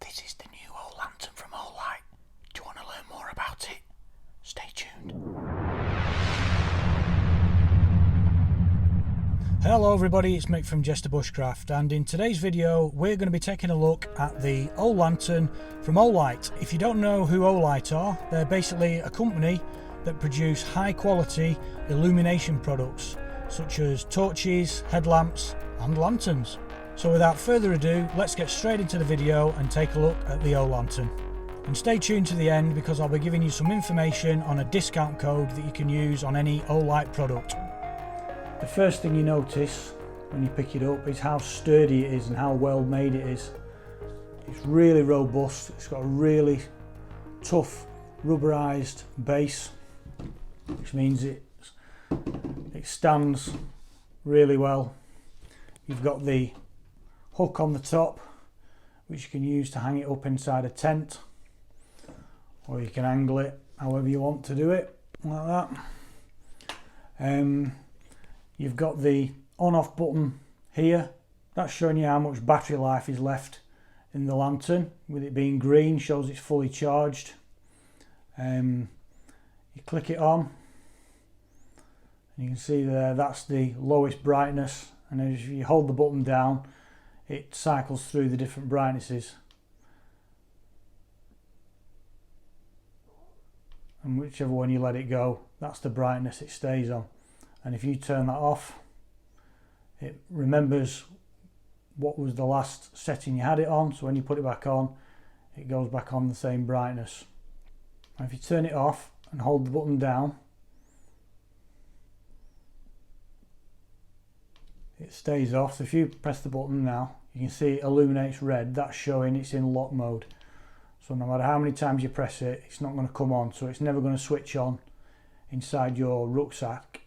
This is the new Olantern from Olight. Do you want to learn more about it? Stay tuned. Hello everybody, it's Mick from Jester Bushcraft, and in today's video we're going to be taking a look at the Olantern from Olight. If you don't know who Olight are, they're basically a company that produce high quality illumination products such as torches, headlamps and lanterns. So without further ado, let's get straight into the video and take a look at the Olantern. And stay tuned to the end because I'll be giving you some information on a discount code that you can use on any Olight product. The first thing you notice when you pick it up is how sturdy it is and how well made it is. It's really robust, it's got a really tough rubberized base, which means it stands really well. You've got the hook on the top, which you can use to hang it up inside a tent, or you can angle it however you want to do it, like that. You've got the on-off button here. That's showing you how much battery life is left in the lantern. With it being green, shows it's fully charged. You click it on, and you can see there that's the lowest brightness, and as you hold the button down, it cycles through the different brightnesses, and whichever one you let it go, that's the brightness it stays on. And if you turn that off, it remembers what was the last setting you had it on, so when you put it back on, it goes back on the same brightness. And if you turn it off and hold the button down, it stays off. So if you press the button now, you can see it illuminates red. That's showing it's in lock mode. So no matter how many times you press it, it's not going to come on, so it's never going to switch on inside your rucksack.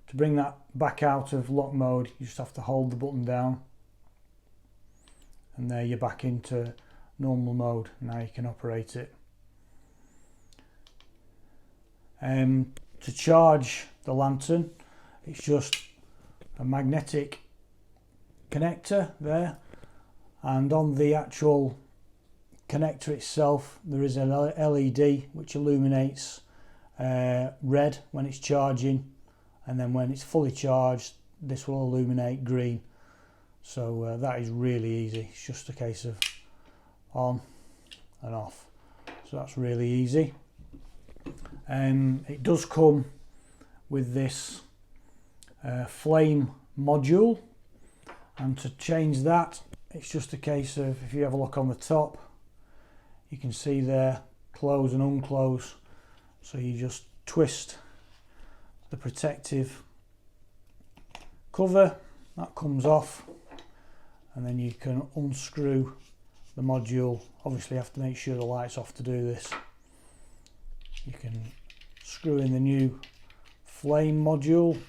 To bring that back out of lock mode, you just have to hold the button down, and there you're back into normal mode. Now you can operate it. To charge the lantern, it's just a magnetic connector there, and on the actual connector itself there is an LED which illuminates red when it's charging, and then when it's fully charged this will illuminate green. So that is really easy. It's just a case of on and off, so that's really easy. It does come with this flame module, and to change that it's just a case of, if you have a look on the top, you can see there close and unclose, so you just twist the protective cover, that comes off, and then you can unscrew the module. Obviously you have to make sure the light's off to do this. You can screw in the new flame module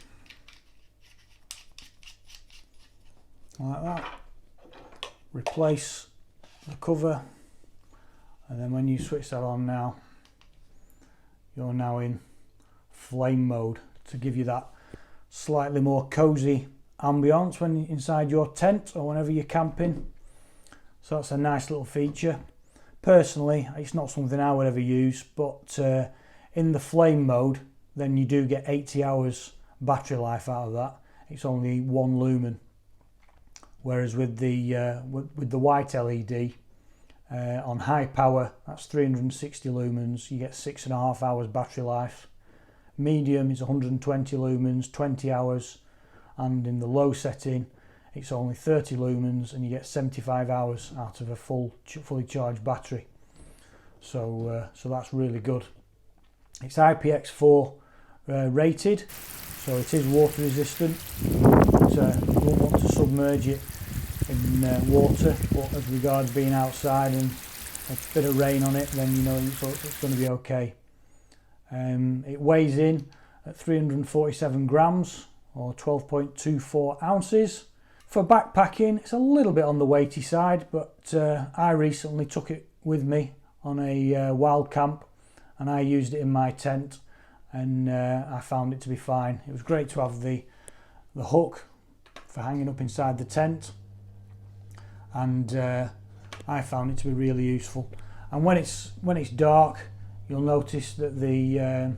like that, replace the cover, and then when you switch that on now, you're now in flame mode to give you that slightly more cozy ambience when you're inside your tent or whenever you're camping. So that's a nice little feature. Personally, it's not something I would ever use, but in the flame mode, then you do get 80 hours battery life out of that. It's only 1 lumen, whereas with the white LED on high power, that's 360 lumens. You get 6.5 hours battery life. Medium is 120 lumens, 20 hours, and in the low setting, it's only 30 lumens, and you get 75 hours out of a fully charged battery. So that's really good. It's IPX4 rated, so it is water resistant. But you won't want to submerge it in water, but as regards being outside and a bit of rain on it, then you know it's going to be okay. It weighs in at 347 grams or 12.24 ounces. For backpacking, it's a little bit on the weighty side, but I recently took it with me on a wild camp, and I used it in my tent, and I found it to be fine. It was great to have the hook for hanging up inside the tent, and I found it to be really useful. And when it's dark, you'll notice that the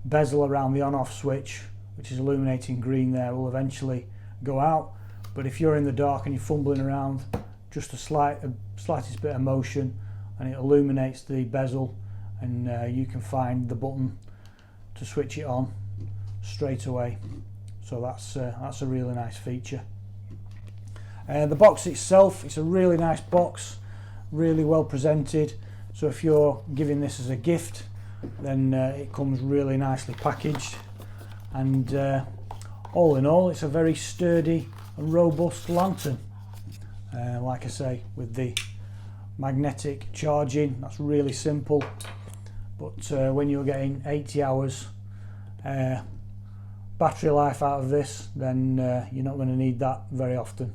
bezel around the on-off switch, which is illuminating green there, will eventually go out. But if you're in the dark and you're fumbling around, just a slightest bit of motion and it illuminates the bezel, and you can find the button to switch it on straight away. So that's a really nice feature. The box itself, it's a really nice box, really well presented. So if you're giving this as a gift, then it comes really nicely packaged, and all in all, it's a very sturdy and robust lantern. Like I say, with the magnetic charging, that's really simple, but when you're getting 80 hours battery life out of this, then you're not going to need that very often,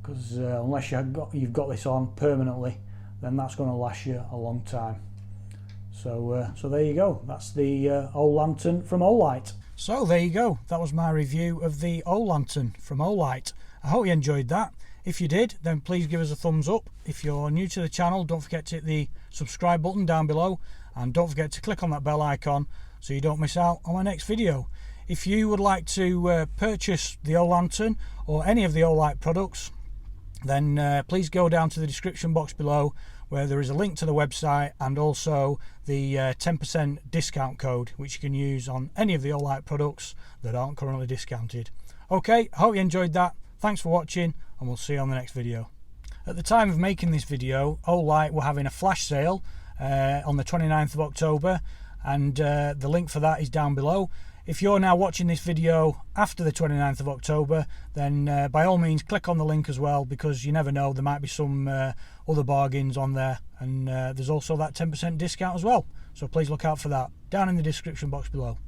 because unless you've got this on permanently, then that's going to last you a long time. So there you go, that's the Olantern from Olight. So there you go, that was my review of the Olantern from Olight. I hope you enjoyed that. If you did, then please give us a thumbs up. If you're new to the channel, don't forget to hit the subscribe button down below, and don't forget to click on that bell icon so you don't miss out on my next video. If you would like to purchase the Olantern or any of the Olight products, then please go down to the description box below, where there is a link to the website and also the 10% discount code, which you can use on any of the Olight products that aren't currently discounted. Okay, I hope you enjoyed that. Thanks for watching, and we'll see you on the next video. At the time of making this video, Olight were having a flash sale on the 29th of October, and the link for that is down below. If you're now watching this video after the 29th of October, then by all means click on the link as well, because you never know, there might be some other bargains on there, and there's also that 10% discount as well. So please look out for that down in the description box below.